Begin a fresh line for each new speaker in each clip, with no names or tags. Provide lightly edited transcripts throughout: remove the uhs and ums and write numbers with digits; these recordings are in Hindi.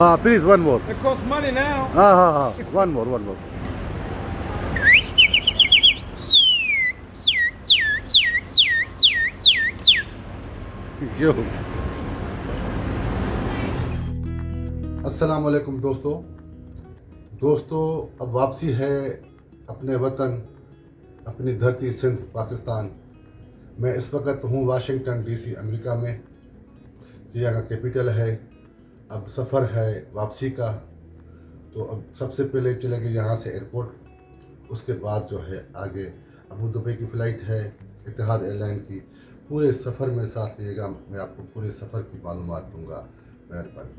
Please, one more.
It costs money now.
One more, one more. Thank you. अस्सलाम वालेकुम दोस्तों, अब वापसी है अपने वतन, अपनी धरती सिंध पाकिस्तान। मैं इस वक्त हूँ वाशिंगटन डीसी अमेरिका में, ये यहाँ का कैपिटल है। अब सफ़र है वापसी का, तो अब सबसे पहले चलेंगे यहाँ से एयरपोर्ट, उसके बाद जो है आगे अबू दुबई की फ़्लाइट है इतिहाद एयरलाइन की। पूरे सफ़र में साथ लिएगा, मैं आपको पूरे सफ़र की मालूमात दूँगा। मेहरबानी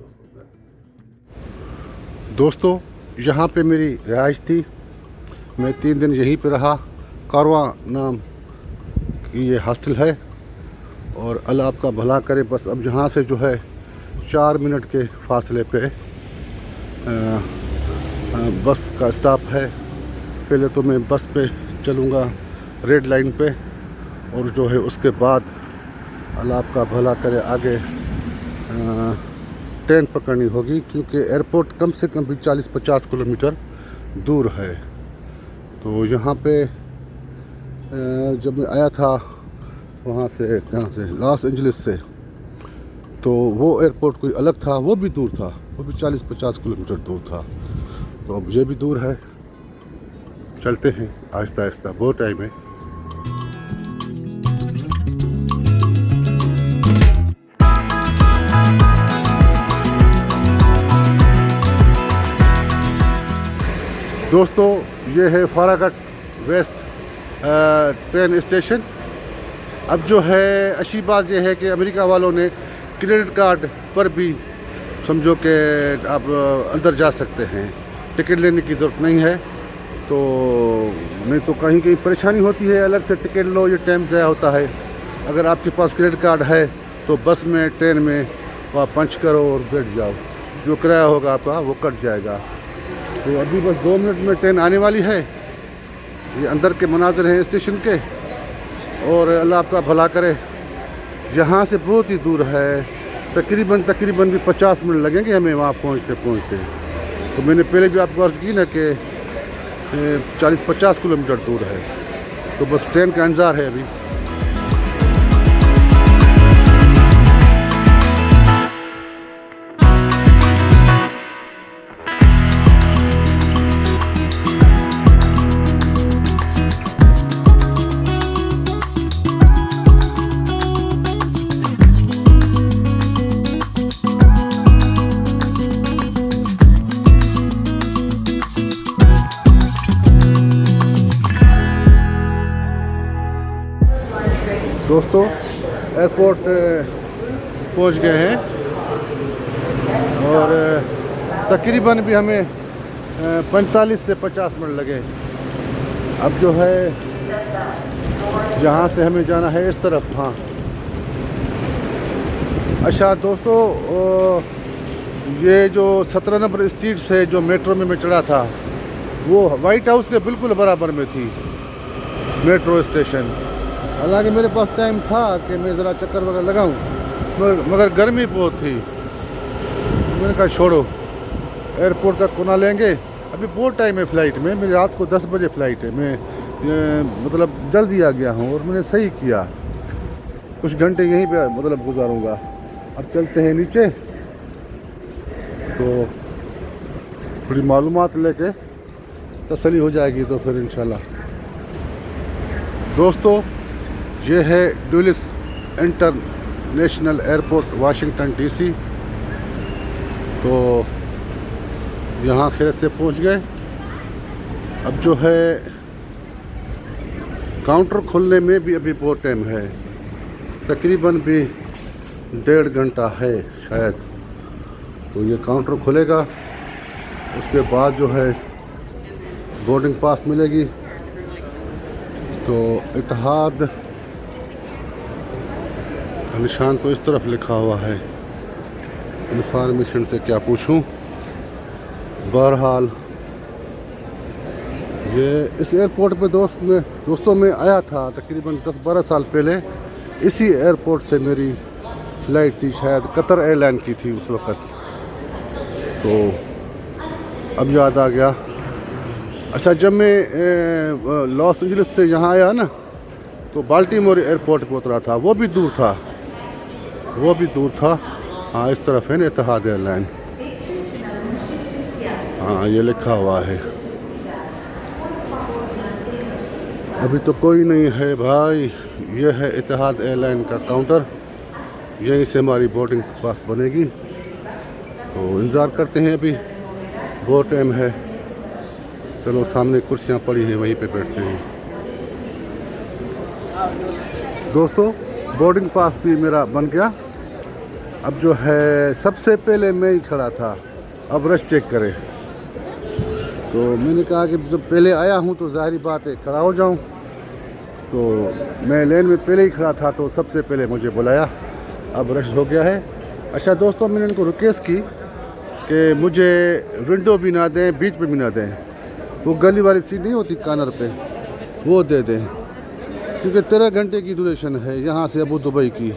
दोस्तों, यहाँ पे मेरी रिहाइश थी, मैं 3 दिन यहीं पे रहा। कारवां नाम की ये हॉस्टल है, और अल्लाह आपका भला करे। बस अब यहाँ से जो है 4 मिनट के फासले पे बस का स्टॉप है। पहले तो मैं बस पे चलूँगा रेड लाइन पे, और जो है उसके बाद अल्लाह आपका भला करे आगे ट्रेन पकड़नी होगी, क्योंकि एयरपोर्ट कम से कम भी 40-50 किलोमीटर दूर है। तो यहाँ पे जब मैं आया था वहाँ से लॉस एंजलिस से, तो वो एयरपोर्ट कोई अलग था, वो भी दूर था, वो भी 40-50 किलोमीटर दूर था। तो अब ये भी दूर है। चलते हैं आहिस्ता आहिस्ता, बहुत टाइम है। दोस्तों, ये है फारागट वेस्ट ट्रेन स्टेशन। अब जो है अच्छी बात यह है कि अमेरिका वालों ने क्रेडिट कार्ड पर भी समझो कि आप अंदर जा सकते हैं, टिकट लेने की ज़रूरत नहीं है। तो नहीं तो कहीं परेशानी होती है, अलग से टिकट लो, ये टाइम ज़ाया होता है। अगर आपके पास क्रेडिट कार्ड है तो बस में, ट्रेन में वहाँ पंच करो और बैठ जाओ, जो किराया होगा आपका वो कट जाएगा। तो अभी बस 2 मिनट में ट्रेन आने वाली है। ये अंदर के मनाज़र हैं स्टेशन के, और अल्लाह आपका भला करे। यहाँ से बहुत ही दूर है, तकरीबन भी 50 मिनट लगेंगे हमें वहाँ पहुँचते। तो मैंने पहले भी आपको अर्ज़ की ना कि 40-50 किलोमीटर दूर है। तो बस ट्रेन का इंतज़ार है अभी। दोस्तों, एयरपोर्ट पहुंच गए हैं, और तकरीबन भी हमें 45 से 50 मिनट लगे। अब जो है यहाँ से हमें जाना है इस तरफ। हाँ, अच्छा दोस्तों, ये जो 17 नंबर स्ट्रीट से जो मेट्रो में मैं चढ़ा था, वो वाइट हाउस के बिल्कुल बराबर में थी मेट्रो स्टेशन। हालांकि मेरे पास टाइम था कि मैं ज़रा चक्कर वगैरह लगाऊं, मगर गर्मी बहुत थी। मैंने कहा छोड़ो, एयरपोर्ट का कोना लेंगे। अभी बहुत टाइम है फ़्लाइट में, मेरी रात को 10 बजे फ़्लाइट है। मैं मतलब जल्दी आ गया हूं, और मैंने सही किया, कुछ घंटे यहीं पे मतलब गुजारूंगा। अब चलते हैं नीचे, तो थोड़ी मालूमात लेके तसल्ली हो जाएगी, तो फिर इंशाल्लाह। दोस्तों, ये है डुलिस इंटरनेशनल एयरपोर्ट वाशिंगटन डीसी। तो यहाँ खैर से पहुँच गए। अब जो है काउंटर खोलने में भी अभी बहुत टाइम है, तकरीबन भी 1.5 घंटा है शायद। तो ये काउंटर खुलेगा, उसके बाद जो है बोर्डिंग पास मिलेगी। तो इतिहाद निशान तो इस तरफ लिखा हुआ है, इन्फॉर्मेशन से क्या पूछूं। बहरहाल ये इस एयरपोर्ट पे दोस्तों में आया था तकरीबन 10-12 साल पहले। इसी एयरपोर्ट से मेरी फ़्लाइट थी, शायद कतर एयरलाइन की थी उस वक़्त। तो अब याद आ गया। अच्छा, जब मैं लॉस एंजलिस से यहाँ आया ना, तो बाल्टीमोर एयरपोर्ट पे उतरा था, वो भी दूर था, वो भी दूर था। हाँ, इस तरफ है ना इत्तेहाद एयरलाइन, हाँ ये लिखा हुआ है। अभी तो कोई नहीं है भाई, ये है इत्तेहाद एयरलाइन का काउंटर, यहीं से हमारी बोर्डिंग पास बनेगी। तो इंतज़ार करते हैं, अभी बहुत टाइम है। चलो, सामने कुर्सियाँ पड़ी हैं, वहीं पे बैठते हैं। दोस्तों, बोर्डिंग पास भी मेरा बन गया। अब जो है सबसे पहले मैं ही खड़ा था, अब रश चेक करें। तो मैंने कहा कि जब पहले आया हूँ तो ज़ाहिर बात है खड़ा हो जाऊँ। तो मैं लेन में पहले ही खड़ा था, तो सबसे पहले मुझे बुलाया। अब रश हो गया है। अच्छा दोस्तों, मैंने इनको रिक्वेस्ट की कि मुझे विंडो भी ना दें, बीच में भी ना दें, वो गली वाली सीट नहीं होती कॉर्नर पे, वो दे दें, क्योंकि 13 घंटे की ड्यूरेशन है यहाँ से अबू दुबई की।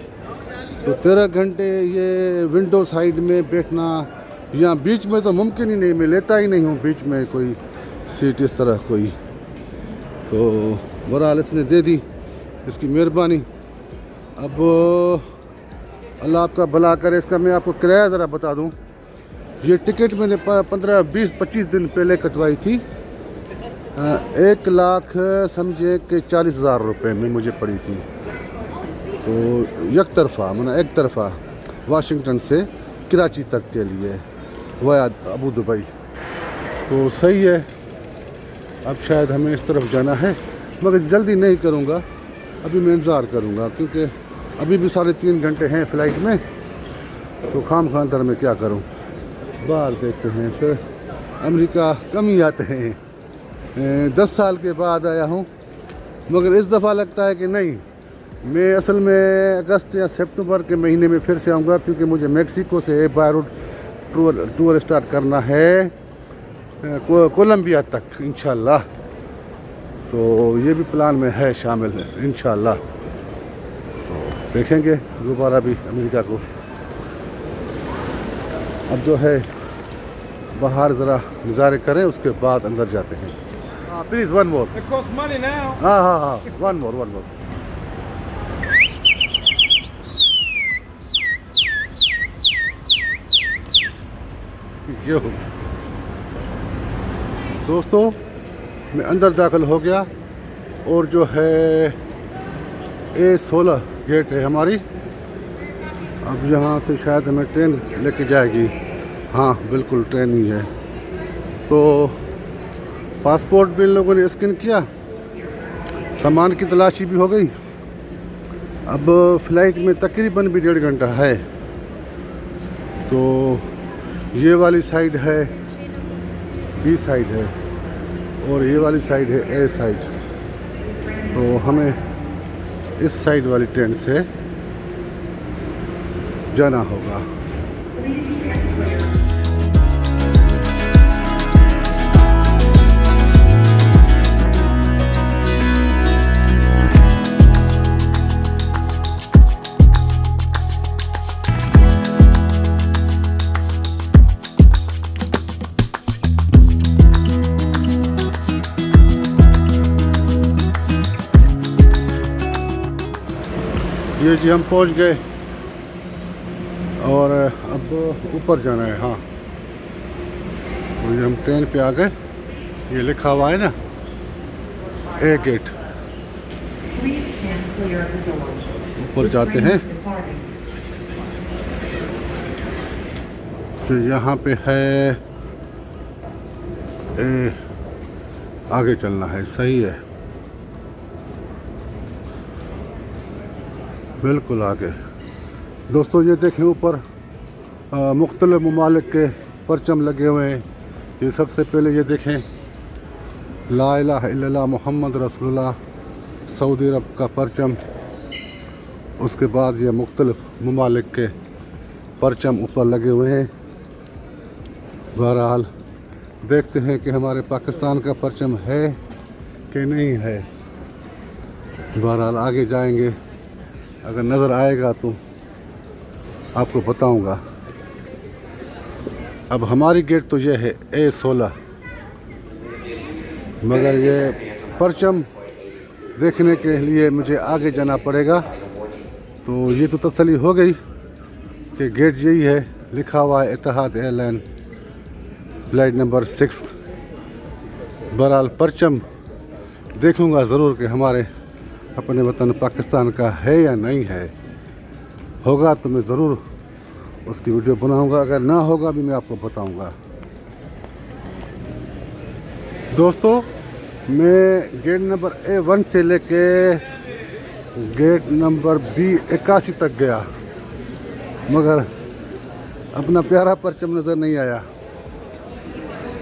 तो 13 घंटे ये विंडो साइड में बैठना, यहाँ बीच में तो मुमकिन ही नहीं, मैं लेता ही नहीं हूँ बीच में कोई सीट इस तरह कोई। तो बहरहाल इसने दे दी, इसकी मेहरबानी। अब अल्लाह आपका भला करे। इसका मैं आपको किराया ज़रा बता दूँ। ये टिकट मैंने 15, 20, 25 दिन पहले कटवाई थी। 1 लाख समझे कि 40,000 रुपये में मुझे पड़ी थी। तो एक तरफ़ा माना एक तरफ़ा वाशिंगटन से कराची तक के लिए वाया अबू दुबई। तो सही है। अब शायद हमें इस तरफ जाना है, मगर जल्दी नहीं करूँगा, अभी मैं इंतज़ार करूँगा, क्योंकि अभी भी 3.5 घंटे हैं फ़्लाइट में। तो खाम खां अंदर में क्या करूँ, बाहर देखते हैं। फिर अमेरिका कम ही आते हैं। 10 साल के बाद आया हूँ, मगर इस दफ़ा लगता है कि नहीं, मैं असल में अगस्त या सितंबर के महीने में फिर से आऊँगा, क्योंकि मुझे मेक्सिको से बाय रोड टूर स्टार्ट करना है कोलंबिया तक इंशाल्लाह। तो ये भी प्लान में है, शामिल है इंशाल्लाह। तो देखेंगे दोबारा भी अमेरिका को। अब जो है बाहर ज़रा नज़ारे करें, उसके बाद अंदर जाते हैं। हाँ प्लीज़, वन मोर। हाँ हाँ हाँ, वन मोर। यो दोस्तों, मैं अंदर दाखिल हो गया, और जो है A16 गेट है हमारी। अब यहाँ से शायद हमें ट्रेन लेके जाएगी। हाँ बिल्कुल, ट्रेन ही है। तो पासपोर्ट भी इन लोगों ने स्कैन किया, सामान की तलाशी भी हो गई। अब फ़्लाइट में तकरीबन भी 1.5 घंटा है। तो ये वाली साइड है, बी साइड है, और ये वाली साइड है ए साइड। तो हमें इस साइड वाली ट्रेन से जाना होगा। ये जी हम पहुंच गए, और अब ऊपर जाना है। हाँ, तो ये हम ट्रेन पे आ गए। ये लिखा हुआ है ना ए गेट, ऊपर जाते हैं। तो यहाँ पे है आगे चलना है, सही है, बिल्कुल आगे। दोस्तों ये देखें, ऊपर मुख्तलिफ ममालिक के परचम लगे हुए हैं। ये सबसे पहले ये देखें, ला इलाहा इल्लल्लाह मुहम्मद रसूलुल्लाह, सऊदी अरब का परचम। उसके बाद ये मुख्तलिफ ममालिक के परचम ऊपर लगे हुए हैं। बहरहाल देखते हैं कि हमारे पाकिस्तान का परचम है कि नहीं है। बहरहाल आगे जाएंगे, अगर नज़र आएगा तो आपको बताऊंगा। अब हमारी गेट तो ये है A16, मगर ये परचम देखने के लिए मुझे आगे जाना पड़ेगा। तो ये तो तसल्ली हो गई कि गेट यही है, लिखा हुआ है इत्तेहाद एयरलाइन फ्लाइट नंबर 6। बहरहाल परचम देखूंगा ज़रूर कि हमारे अपने वतन पाकिस्तान का है या नहीं है। होगा तो मैं ज़रूर उसकी वीडियो बनाऊंगा, अगर ना होगा भी मैं आपको बताऊंगा। दोस्तों, मैं गेट नंबर A1 से लेके गेट नंबर B81 तक गया, मगर अपना प्यारा परचम नज़र नहीं आया।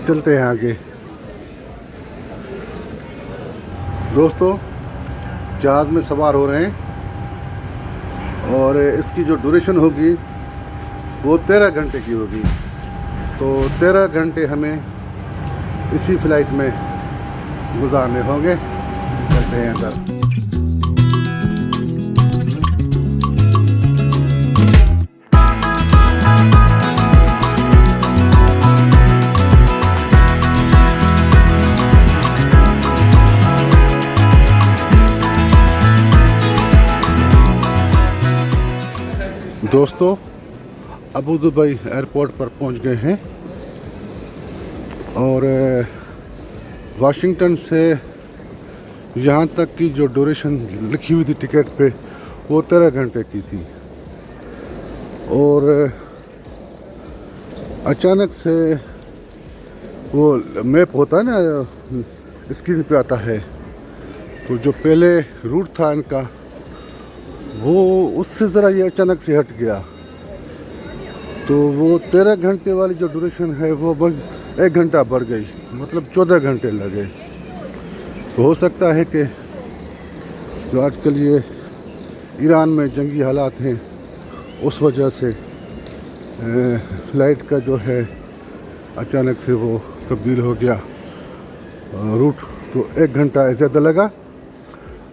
चलते हैं आगे। दोस्तों, जहाज़ में सवार हो रहे हैं और इसकी जो ड्यूरेशन होगी वो 13 घंटे की होगी। तो 13 घंटे हमें इसी फ्लाइट में गुजारने होंगे। चलते हैं अंदर। दोस्तों, अबू दुबई एयरपोर्ट पर पहुंच गए हैं और वाशिंगटन से यहाँ तक की जो ड्यूरेशन लिखी हुई थी टिकट पे वो 13 घंटे की थी। और अचानक से वो मैप होता है ना, स्क्रीन पे आता है, तो जो पहले रूट था इनका वो उससे ज़रा ये अचानक से हट गया। तो वो 13 घंटे वाली जो ड्यूरेशन है वो बस 1 घंटा बढ़ गई, मतलब 14 घंटे लगे। तो हो सकता है कि जो आजकल ये ईरान में जंगी हालात हैं उस वजह से फ़्लाइट का जो है अचानक से वो तब्दील हो गया रूट, तो 1 घंटा ज़्यादा लगा।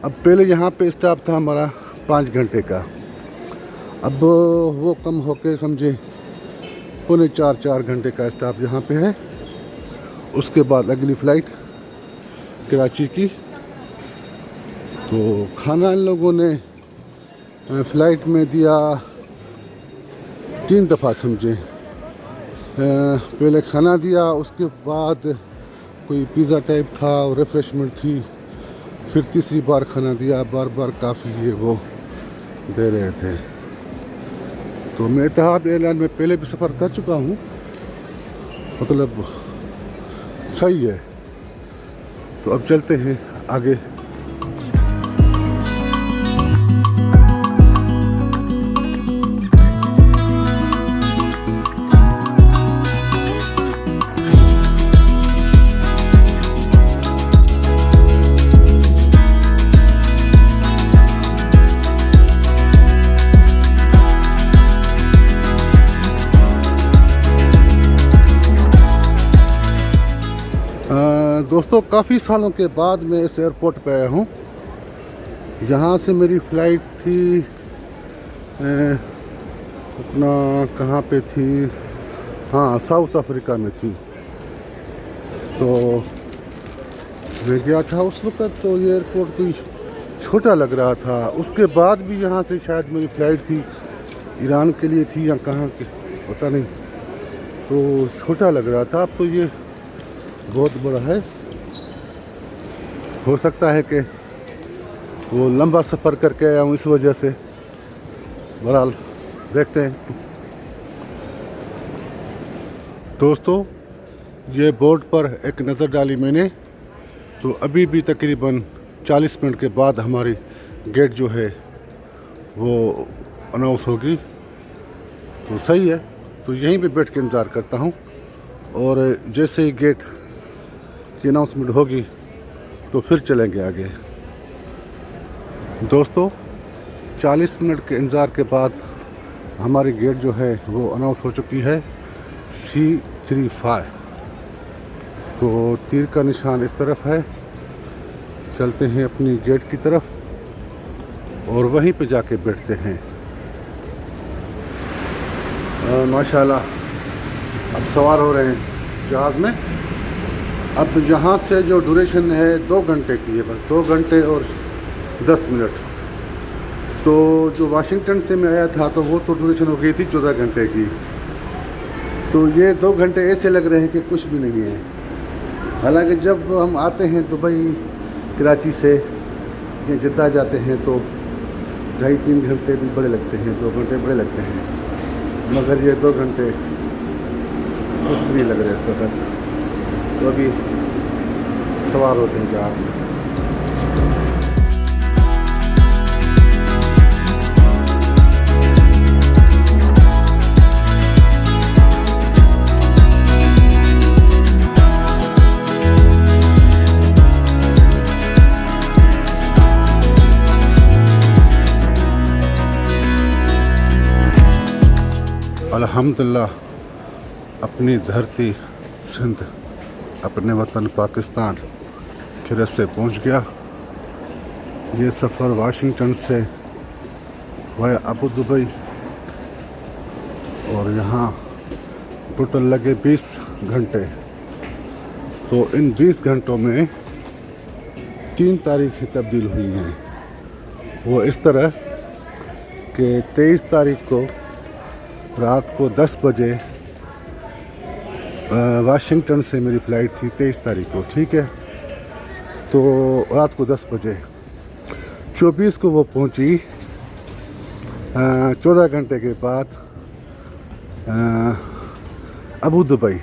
अब पहले यहाँ पे स्टॉप था हमारा 5 घंटे का, अब वो कम होके समझे 3.25-4 घंटे का स्टॉप यहाँ पे है। उसके बाद अगली फ़्लाइट कराची की। तो खाना इन लोगों ने फ़्लाइट में दिया 3 दफ़ा समझे। पहले खाना दिया, उसके बाद कोई पिज़्ज़ा टाइप था और रिफ़्रेशमेंट थी, फिर तीसरी बार खाना दिया। बार बार काफ़ी ये वो दे रहे थे। तो मैं इत्तेहाद एयरलाइन में पहले भी सफ़र कर चुका हूँ, मतलब सही है। तो अब चलते हैं आगे। दोस्तों, काफ़ी सालों के बाद मैं इस एयरपोर्ट पे आया हूँ। यहाँ से मेरी फ़्लाइट थी अपना कहाँ पे थी, हाँ साउथ अफ्रीका में थी। तो मैं गया था उस वक्त, तो ये एयरपोर्ट कोई छोटा लग रहा था। उसके बाद भी यहाँ से शायद मेरी फ़्लाइट थी, ईरान के लिए थी या कहाँ के पता नहीं, तो छोटा लग रहा था। अब तो ये बहुत बड़ा है। हो सकता है कि वो लंबा सफ़र करके आया हूँ इस वजह से। बहरहाल देखते हैं। दोस्तों, ये बोर्ड पर एक नज़र डाली मैंने, तो अभी भी तकरीबन 40 मिनट के बाद हमारी गेट जो है वो अनाउंस होगी। तो सही है, तो यहीं पे बैठ के इंतज़ार करता हूँ और जैसे ही गेट की अनाउंसमेंट होगी तो फिर चलेंगे आगे। दोस्तों, 40 मिनट के इंतज़ार के बाद हमारी गेट जो है वो अनाउंस हो चुकी है, C35। तो तीर का निशान इस तरफ है। चलते हैं अपनी गेट की तरफ और वहीं पे जाके बैठते हैं। माशाल्लाह अब सवार हो रहे हैं जहाज़ में। अब यहाँ से जो ड्यूरेशन है 2 घंटे की है, बस 2 घंटे और 10 मिनट। तो जो वाशिंगटन से मैं आया था तो वो तो ड्यूरेशन हो गई थी 14 घंटे की। तो ये 2 घंटे ऐसे लग रहे हैं कि कुछ भी नहीं है। हालांकि जब हम आते हैं दुबई कराची से या जिद्दा जाते हैं तो 2.5-3 घंटे भी बड़े लगते हैं, 2 घंटे बड़े लगते हैं, मगर ये 2 घंटे कुछ भी नहीं लग रहे इस वक्त। तो अभी सवार होते हैं जहाज़ में। अल्हम्दुलिल्लाह अपनी धरती सिंध, अपने वतन पाकिस्तान खैरियत से पहुंच गया। ये सफ़र वाशिंगटन से वाया अबू दुबई और यहाँ टोटल लगे 20 घंटे। तो इन 20 घंटों में 3 तारीखें तब्दील हुई हैं। वो इस तरह कि 23 तारीख को रात को 10 बजे वाशिंगटन से मेरी फ़्लाइट थी 23 तारीख को, ठीक है। तो रात को 10 बजे 24 को वो पहुंची 14 घंटे के बाद अबू दुबई।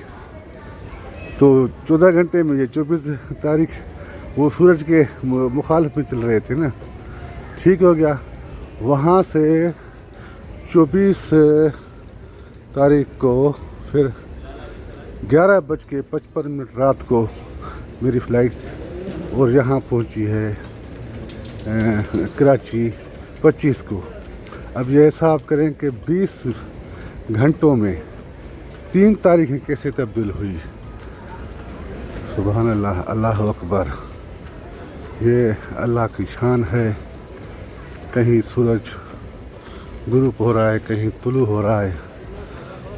तो 14 घंटे में ये 24 तारीख वो सूरज के मुखालिफ में चल रहे थे ना, ठीक हो गया। वहाँ से 24 तारीख को फिर 11:55 रात को मेरी फ़्लाइट थी और यहाँ पहुँची है कराची 25 को। अब ये हिसाब करें कि 20 घंटों में 3 तारीखें कैसे तब्दील हुई। सुभान अल्लाह, अल्लाह अकबर। ये अल्लाह की शान है। कहीं सूरज गुरूब हो रहा है, कहीं तुलू हो रहा है।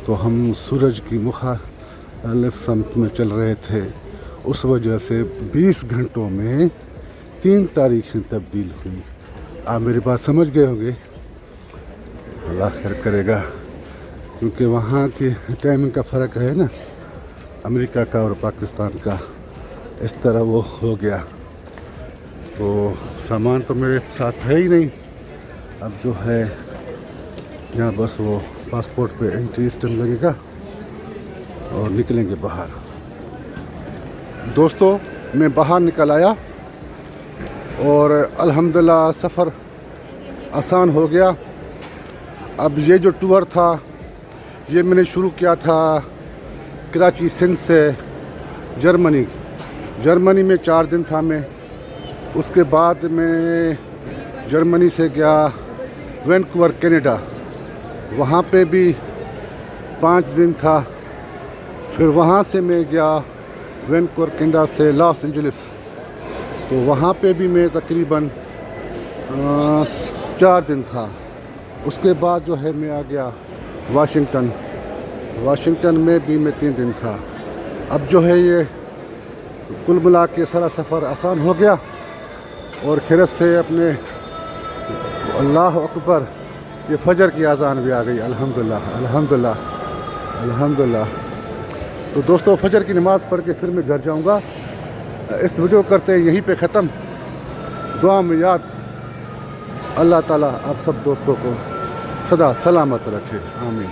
तो हम सूरज की मुखालिफ समत में चल रहे थे, उस वजह से 20 घंटों में 3 तारीखें तब्दील हुई। आप मेरी बात समझ गए होंगे, अल्लाह खैर करेगा। क्योंकि वहाँ की टाइमिंग का फ़र्क है ना, अमेरिका का और पाकिस्तान का, इस तरह वो हो गया। तो सामान तो मेरे साथ है ही नहीं। अब जो है यहाँ बस वो पासपोर्ट पे एंट्री स्टैम्प लगेगा और निकलेंगे बाहर। दोस्तों मैं बाहर निकल आया और अल्हम्दुलिल्लाह सफ़र आसान हो गया। अब ये जो टूर था ये मैंने शुरू किया था कराची सिंध से जर्मनी में 4 दिन था मैं। उसके बाद मैं जर्मनी से गया वैंकूवर कनाडा, वहाँ पे भी 5 दिन था। फिर वहाँ से मैं गया वैंकूवर कनाडा से लॉस एंजलिस, तो वहाँ पे भी मैं तकरीबन 4 दिन था। उसके बाद जो है मैं आ गया वाशिंगटन में भी मैं 3 दिन था। अब जो है ये कुल मिला के सारा सफ़र आसान हो गया और खैरियत से अपने अल्लाह अकबर, ये फजर की अज़ान भी आ गई। अल्हम्दुलिल्लाह अल्हम्दुलिल्लाह अल्हम्दुलिल्लाह। तो दोस्तों फजर की नमाज़ पढ़ के फिर मैं घर जाऊंगा। इस वीडियो करते हैं यहीं पे ख़त्म। दुआ में याद, अल्लाह ताला आप सब दोस्तों को सदा सलामत रखे, आमीन।